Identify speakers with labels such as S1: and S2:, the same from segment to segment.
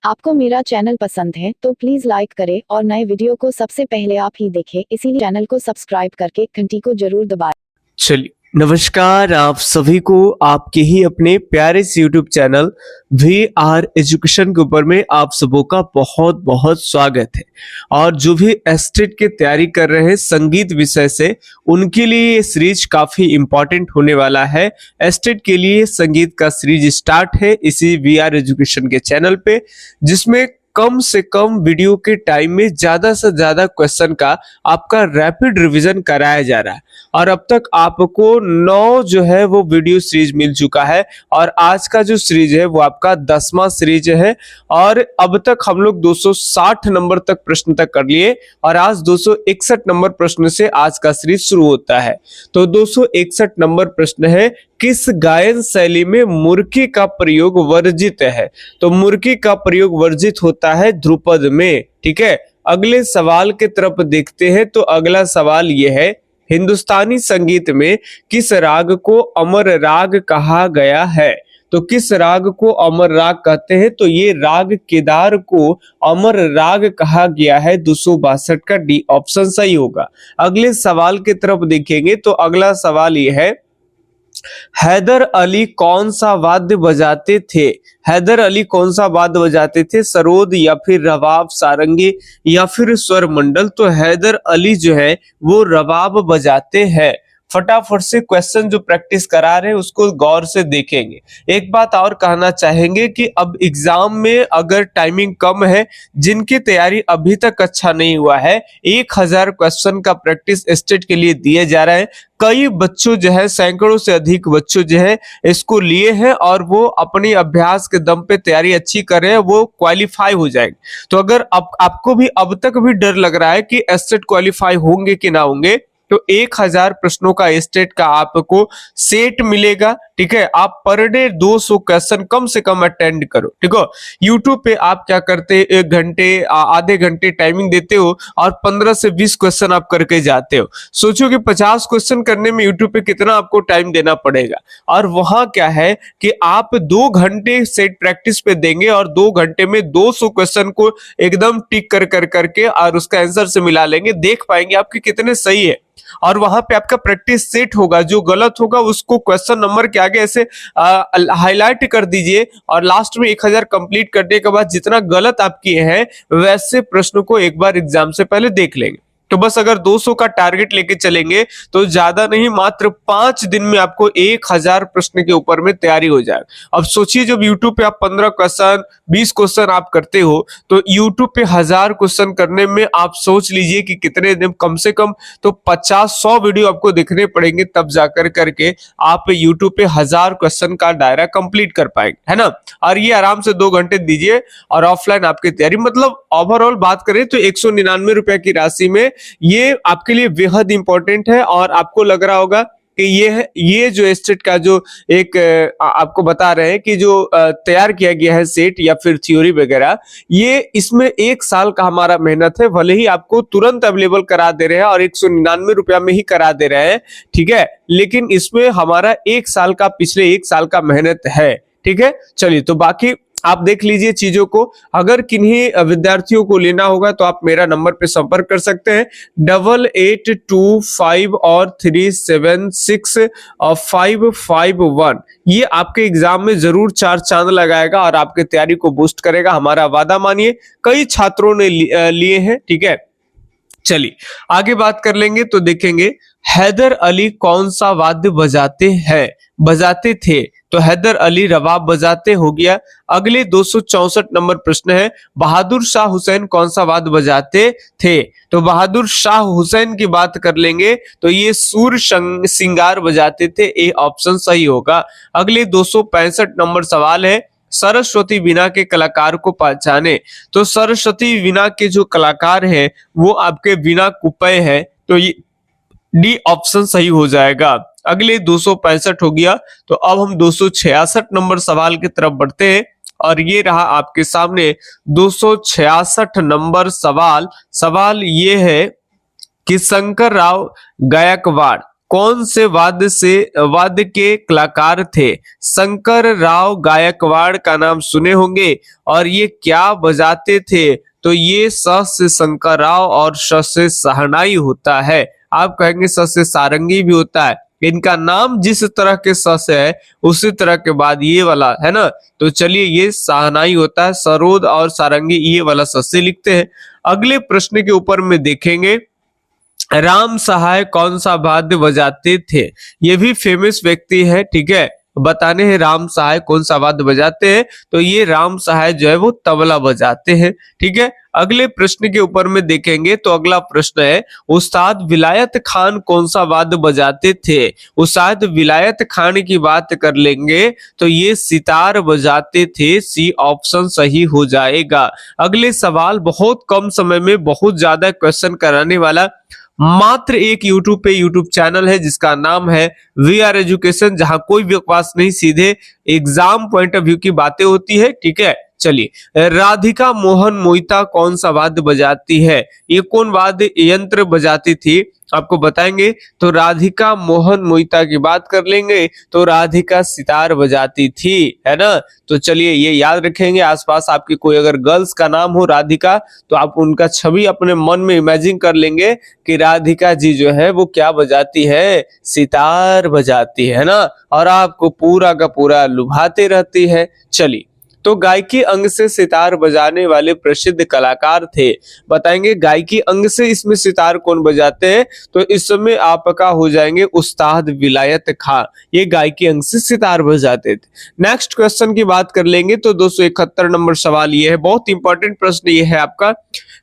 S1: आपको मेरा चैनल पसंद है तो प्लीज लाइक करें और नए वीडियो को सबसे पहले आप ही देखें, इसीलिए चैनल को सब्सक्राइब करके घंटी को जरूर दबाएं।
S2: चलिए, नमस्कार आप सभी को आपके ही अपने प्यारे से YouTube चैनल VR एजुकेशन के ऊपर में आप सबों का बहुत बहुत स्वागत है। और जो भी एस्टेट की तैयारी कर रहे हैं संगीत विषय से, उनके लिए ये सीरीज काफी इंपॉर्टेंट होने वाला है। एस्टेट के लिए संगीत का सीरीज स्टार्ट है इसी VR एजुकेशन के चैनल पे, जिसमें कम से कम वीडियो के टाइम में ज्यादा से ज्यादा क्वेश्चन का आपका रैपिड रिवीजन कराया जा रहा है। और अब तक आपको 9 जो है वो वीडियो सीरीज मिल चुका है और आज का जो सीरीज है वो आपका 10वां सीरीज है। और अब तक हम लोग 260 नंबर तक प्रश्न तक कर लिए और आज 261 नंबर प्रश्न से आज का सीरीज शुरू होता है। तो 261 नंबर प्रश्न है, किस गायन शैली में मुर्की का प्रयोग वर्जित है? तो मुर्की का प्रयोग वर्जित होता है ध्रुपद में। ठीक है, अगले सवाल की तरफ देखते हैं। तो अगला सवाल यह है, हिंदुस्तानी संगीत में किस राग को अमर राग कहा गया है? तो किस राग को अमर राग कहते हैं? तो ये राग केदार को अमर राग कहा गया है। 262 का डी ऑप्शन सही होगा। अगले सवाल की तरफ देखेंगे तो अगला सवाल यह है, हैदर अली कौन सा वाद्य बजाते थे? हैदर अली कौन सा वाद्य बजाते थे? सरोद या फिर रबाब, सारंगी या फिर स्वर मंडल? तो हैदर अली जो है वो रबाब बजाते हैं। फटाफट से क्वेश्चन जो प्रैक्टिस करा रहे हैं उसको गौर से देखेंगे। एक बात और कहना चाहेंगे कि अब एग्जाम में अगर टाइमिंग कम है, जिनकी तैयारी अभी तक अच्छा नहीं हुआ है, 1000 क्वेश्चन का प्रैक्टिस स्टेट के लिए दिए जा रहे हैं। कई बच्चों जो है, सैकड़ों से अधिक बच्चों जो है इसको लिए हैं और वो अपनी अभ्यास के दम पे तैयारी अच्छी कर रहे हैं, वो क्वालिफाई हो जाएंगे। तो अगर आपको भी अब तक भी डर लग रहा है कि एस्टेट क्वालिफाई होंगे कि ना होंगे, तो 1000 प्रश्नों का स्टेट का आपको सेट मिलेगा। ठीक है, आप पर डे 200 क्वेश्चन कम से कम अटेंड करो। ठीक है, यूट्यूब पे आप क्या करते, 1 घंटे आधे घंटे टाइमिंग देते हो और 15 से 20 क्वेश्चन आप करके जाते हो। सोचो कि 50 क्वेश्चन करने में यूट्यूब पे कितना आपको टाइम देना पड़ेगा। और वहां क्या है कि आप 2 घंटे सेट प्रैक्टिस पे देंगे और 2 घंटे में 200 क्वेश्चन को एकदम टिक कर करके और उसका आंसर से मिला लेंगे, देख पाएंगे आपके कितने सही है। और वहां पे आपका प्रैक्टिस सेट होगा, जो गलत होगा उसको क्वेश्चन नंबर के आगे ऐसे हाईलाइट कर दीजिए और लास्ट में 1000 कंप्लीट करने के बाद जितना गलत आप किए हैं वैसे प्रश्नों को एक बार एग्जाम से पहले देख लेंगे। तो बस अगर 200 का टारगेट लेके चलेंगे तो ज्यादा नहीं, मात्र 5 दिन में आपको 1000 प्रश्न के ऊपर में तैयारी हो जाए। अब सोचिए, जब YouTube पे आप 15 क्वेश्चन 20 क्वेश्चन आप करते हो तो YouTube पे 1000 क्वेश्चन करने में आप सोच लीजिए कि कितने दिन, कम से कम तो 50-100 वीडियो आपको देखने पड़ेंगे, तब जाकर करके आप YouTube पे 1000 क्वेश्चन का दायरा कंप्लीट कर पाएंगे, है ना। और ये आराम से 2 घंटे दीजिए और ऑफलाइन आपकी तैयारी, मतलब ओवरऑल बात करें तो 199 रुपए की राशि में ये आपके लिए बेहद इंपॉर्टेंट है। और आपको लग रहा होगा कि ये जो एस्टेट का जो एक आपको बता रहे हैं कि जो तैयार किया गया है सेट या फिर थ्योरी वगैरह, ये इसमें 1 साल का हमारा मेहनत है। भले ही आपको तुरंत अवेलेबल करा दे रहे हैं और 199 रुपया में ही करा दे रहे हैं, ठीक है, लेकिन इसमें हमारा 1 साल का, पिछले 1 साल का मेहनत है। ठीक है, चलिए तो बाकी आप देख लीजिए चीजों को। अगर किन्हीं विद्यार्थियों को लेना होगा तो आप मेरा नंबर पे संपर्क कर सकते हैं, 8825 और 376 और 551। ये आपके एग्जाम में जरूर 4 चांद लगाएगा और आपके तैयारी को बूस्ट करेगा, हमारा वादा मानिए। कई छात्रों ने लिए हैं। ठीक है, चलिए आगे बात कर लेंगे। तो देखेंगे, हैदर अली कौन सा वाद्य बजाते थे? तो हैदर अली रबाब बजाते हो गया। अगले 264 नंबर प्रश्न है, बहादुर शाह हुसैन कौन सा वाद्य बजाते थे? तो बहादुर शाह हुसैन की बात कर लेंगे तो ये सूर सिंगार बजाते थे। ए ऑप्शन सही होगा। अगले 265 नंबर सवाल है, सरस्वती वीणा के कलाकार को पहचाने। तो सरस्वती वीणा के जो कलाकार है वो आपके वीणा कुपय है। तो ये डी ऑप्शन सही हो जाएगा। अगले 265 हो गया। तो अब हम 266 नंबर सवाल की तरफ बढ़ते हैं और ये रहा आपके सामने 266 नंबर सवाल। सवाल ये है कि शंकर राव गायकवाड़ कौन से वाद्य के कलाकार थे? शंकर राव गायकवाड़ का नाम सुने होंगे। और ये क्या बजाते थे? तो ये स से शंकर राव और श से शहनाई होता है। आप कहेंगे स से सारंगी भी होता है। इनका नाम जिस तरह के स से है उसी तरह के बाद ये वाला है ना, तो चलिए ये शहनाई होता है। सरोद और सारंगी ये वाला स से लिखते हैं। अगले प्रश्न के ऊपर में देखेंगे, राम सहाय कौन सा वाद्य बजाते थे? ये भी फेमस व्यक्ति है, ठीक है। बताने हैं राम सहाय कौन सा वाद्य बजाते हैं, तो ये राम सहाय जो है वो तबला बजाते हैं, ठीक है। अगले प्रश्न के ऊपर में देखेंगे तो अगला प्रश्न है, उस्ताद विलायत खान कौन सा वाद्य बजाते थे? उस्ताद विलायत खान की बात कर लेंगे तो ये सितार बजाते थे। सी ऑप्शन सही हो जाएगा। अगले सवाल बहुत कम समय में बहुत ज्यादा क्वेश्चन कराने वाला मात्र एक यूट्यूब चैनल है जिसका नाम है VR एजुकेशन, जहां कोई बकवास नहीं, सीधे एग्जाम पॉइंट ऑफ व्यू की बातें होती है, ठीक है। चलिए, राधिका मोहन मोहिता कौन सा वाद्य बजाती है? ये कौन वाद्य यंत्र बजाती थी? आपको बताएंगे। तो राधिका मोहन मोहिता की बात कर लेंगे तो राधिका सितार बजाती थी, है ना। तो चलिए ये याद रखेंगे। आसपास आपकी कोई अगर गर्ल्स का नाम हो राधिका तो आप उनका छवि अपने मन में इमेजिन कर लेंगे कि राधिका जी जो है वो क्या बजाती है? सितार बजाती है ना, और आपको पूरा का पूरा लुभाते रहती है। चलिए, तो गायकी अंग से सितार बजाने वाले प्रसिद्ध कलाकार थे। बताएंगे गायकी अंग से इसमें सितार कौन बजाते हैं? तो इस समय आपका हो जाएंगे उस्ताद विलायत खां, ये गायकी अंग से सितार बजाते थे। नेक्स्ट क्वेश्चन की बात कर लेंगे तो 271 नंबर सवाल ये है, बहुत इंपॉर्टेंट प्रश्न ये है आपका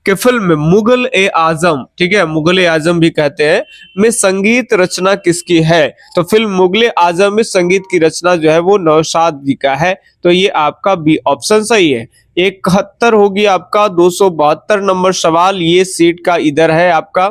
S2: कि फिल्म मुगल ए आजम, ठीक है, मुगल ए आजम भी कहते हैं, में संगीत रचना किसकी है? तो फिल्म मुगल ए आजम में संगीत की रचना जो है वो नौशाद जी का है। तो ये आपका बी ऑप्शन सही है। 71 होगी आपका 272 नंबर सवाल, ये सीट का इधर है आपका।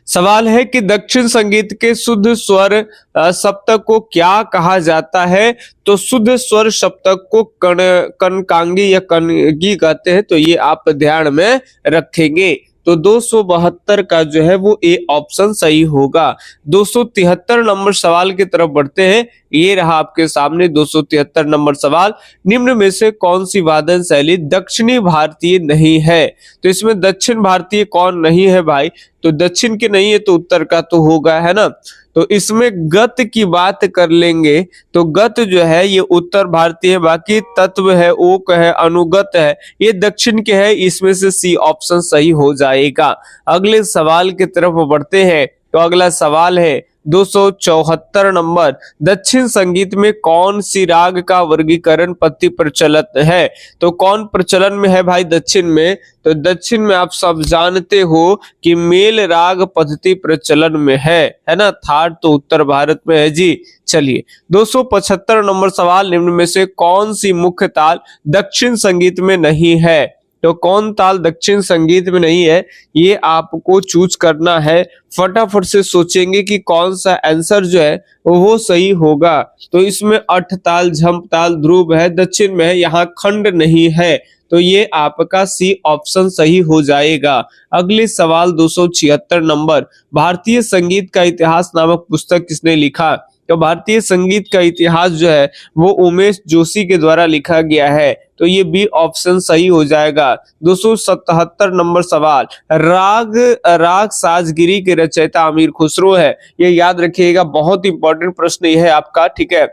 S2: सवाल है कि दक्षिण संगीत के शुद्ध स्वर सप्तक को क्या कहा जाता है? तो शुद्ध स्वर सप्तक को कनकांगी या कनगी कहते हैं। तो ये आप ध्यान में रखेंगे। तो 272 का जो है वो ए ऑप्शन सही होगा। 273 नंबर सवाल की तरफ बढ़ते हैं। ये रहा आपके सामने 273 नंबर सवाल, निम्न में से कौन सी वादन शैली दक्षिणी भारतीय नहीं है? तो इसमें दक्षिण भारतीय कौन नहीं है भाई? तो दक्षिण के नहीं है तो उत्तर का तो होगा, है ना। तो इसमें गत की बात कर लेंगे तो गत जो है ये उत्तर भारतीय है, बाकी तत्व है, ओक है, अनुगत है, ये दक्षिण के है। इसमें से सी ऑप्शन सही हो जाएगा। अगले सवाल की तरफ बढ़ते हैं। तो अगला सवाल है 274 नंबर, दक्षिण संगीत में कौन सी राग का वर्गीकरण पद्धति प्रचलित है? तो कौन प्रचलन में है भाई दक्षिण में? तो दक्षिण में आप सब जानते हो कि मेल राग पद्धति प्रचलन में है ना। थाट तो उत्तर भारत में है जी। चलिए, 275 नंबर सवाल, निम्न में से कौन सी मुख्य ताल दक्षिण संगीत में नहीं है? तो कौन ताल दक्षिण संगीत में नहीं है, ये आपको चूज करना है। फटाफट से सोचेंगे कि कौन सा आंसर जो है वो सही होगा। तो इसमें अठ ताल, झंप ताल, ध्रुव है, दक्षिण में है, यहाँ खंड नहीं है। तो ये आपका सी ऑप्शन सही हो जाएगा। अगले सवाल 276 नंबर, भारतीय संगीत का इतिहास नामक पुस्तक किसने लिखा? तो भारतीय संगीत का इतिहास जो है वो उमेश जोशी के द्वारा लिखा गया है। तो ये बी ऑप्शन सही हो जाएगा। 277 नंबर सवाल, राग साजगिरी के रचयिता अमीर खुसरो है। ये याद रखिएगा, बहुत इंपॉर्टेंट प्रश्न ये है आपका, ठीक है।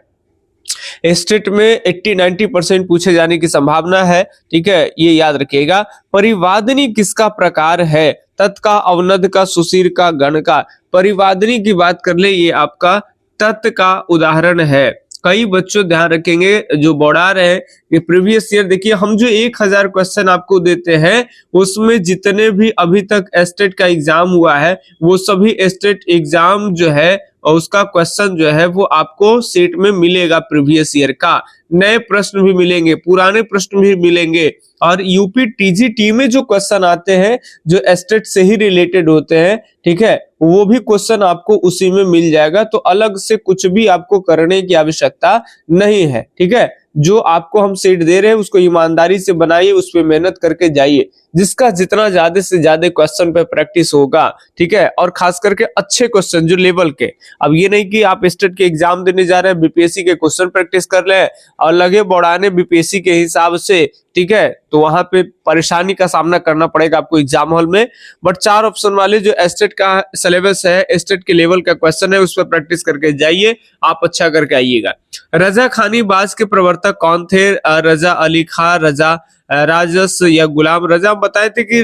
S2: स्टेट में 80-90% पूछे जाने की संभावना है, ठीक है, ये याद रखिएगा। परिवादनी किसका प्रकार है? तत् का, अवनद का, सुशीर का, गण का? परिवादनी की बात कर ले, ये आपका तत् का उदाहरण है। कई बच्चों ध्यान रखेंगे जो बोर्डा रहे हैं कि प्रीवियस ईयर देखिए हम जो 1000 क्वेश्चन आपको देते हैं उसमें जितने भी अभी तक स्टेट का एग्जाम हुआ है वो सभी स्टेट एग्जाम जो है और उसका क्वेश्चन जो है वो आपको सेट में मिलेगा। प्रीवियस ईयर का नए प्रश्न भी मिलेंगे, पुराने प्रश्न भी मिलेंगे, और यूपी टीजीटी में जो क्वेश्चन आते हैं जो स्टेट से ही रिलेटेड होते हैं, ठीक है, वो भी क्वेश्चन आपको उसी में मिल जाएगा। तो अलग से कुछ भी आपको करने की आवश्यकता नहीं है, ठीक है। जो आपको हम सीट दे रहे हैं उसको ईमानदारी से बनाइए, उस पर मेहनत करके जाइए, जिसका जितना ज्यादा से ज्यादा क्वेश्चन पे प्रैक्टिस होगा, ठीक है, और खास करके अच्छे क्वेश्चन जो लेवल के। अब ये नहीं कि आप स्टेट के एग्जाम देने जा रहे हैं, बीपीएससी के क्वेश्चन प्रैक्टिस कर ले और लगे बढ़ाने बीपीएससी के हिसाब से, ठीक है, तो वहां पे परेशानी का सामना करना पड़ेगा आपको एग्जाम हॉल में। बट 4 ऑप्शन वाले जो स्टेट का सिलेबस है, स्टेट के लेवल का क्वेश्चन है, उस पर प्रैक्टिस करके जाइए, आप अच्छा करके आइएगा। रजा खानी बाज के प्रवर्तक कौन थे? रजा अली खां, रजा राजस या गुलाम रजा? हम बताए थे कि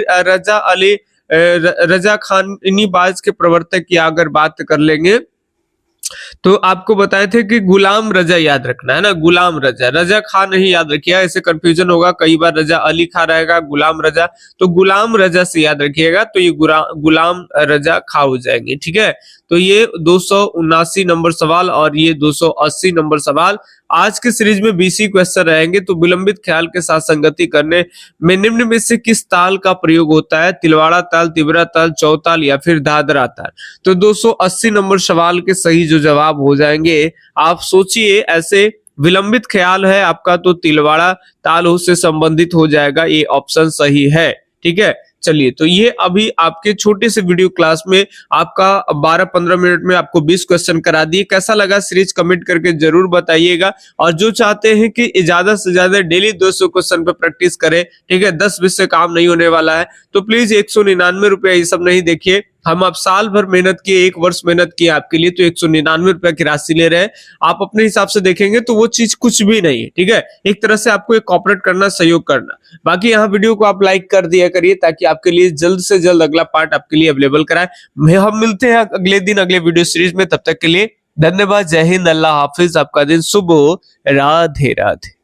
S2: रजा खानी बाज के प्रवर्तक की अगर बात कर लेंगे तो आपको बताए थे कि गुलाम रजा याद रखना है ना, गुलाम रजा, रजा खान नहीं याद रखिएगा, ऐसे कंफ्यूजन होगा कई बार, रजा अली खान रहेगा, गुलाम रजा, तो गुलाम रजा से याद रखिएगा, तो ये गुलाम रजा खा हो जाएंगे, ठीक है। तो ये 279 नंबर सवाल और ये 280 नंबर सवाल आज के सीरीज में 20 क्वेश्चन रहेंगे। तो विलंबित ख्याल के साथ संगति करने में निम्न में से किस ताल का प्रयोग होता है? तिलवाड़ा ताल, तिबरा ताल, चौताल या फिर दादरा ताल? तो 280 नंबर सवाल के सही जो जवाब हो जाएंगे, आप सोचिए, ऐसे विलंबित ख्याल है आपका तो तिलवाड़ा ताल से संबंधित हो जाएगा, ये ऑप्शन सही है, ठीक है। चलिए, तो ये अभी आपके छोटे से वीडियो क्लास में आपका 12-15 मिनट में आपको 20 क्वेश्चन करा दिए। कैसा लगा सीरीज कमेंट करके जरूर बताइएगा। और जो चाहते हैं कि ज्यादा से ज्यादा डेली 200 क्वेश्चन पे प्रैक्टिस करें, ठीक है, 10-20 से काम नहीं होने वाला है, तो प्लीज 199 रुपया ये सब नहीं देखिए। हम आप साल भर मेहनत किए, 1 वर्ष मेहनत किए आपके लिए, तो 199 रुपया की राशि ले रहे हैं। आप अपने हिसाब से देखेंगे तो वो चीज कुछ भी नहीं है, ठीक है। एक तरह से आपको एक कॉपरेट करना, सहयोग करना। बाकी यहाँ वीडियो को आप लाइक कर दिया करिए ताकि आपके लिए जल्द से जल्द अगला पार्ट आपके लिए अवेलेबल कराए। हम मिलते हैं अगले दिन अगले वीडियो सीरीज में, तब तक के लिए धन्यवाद। जय हिंद, अल्लाह हाफिज, आपका दिन शुभ हो, राधे राधे।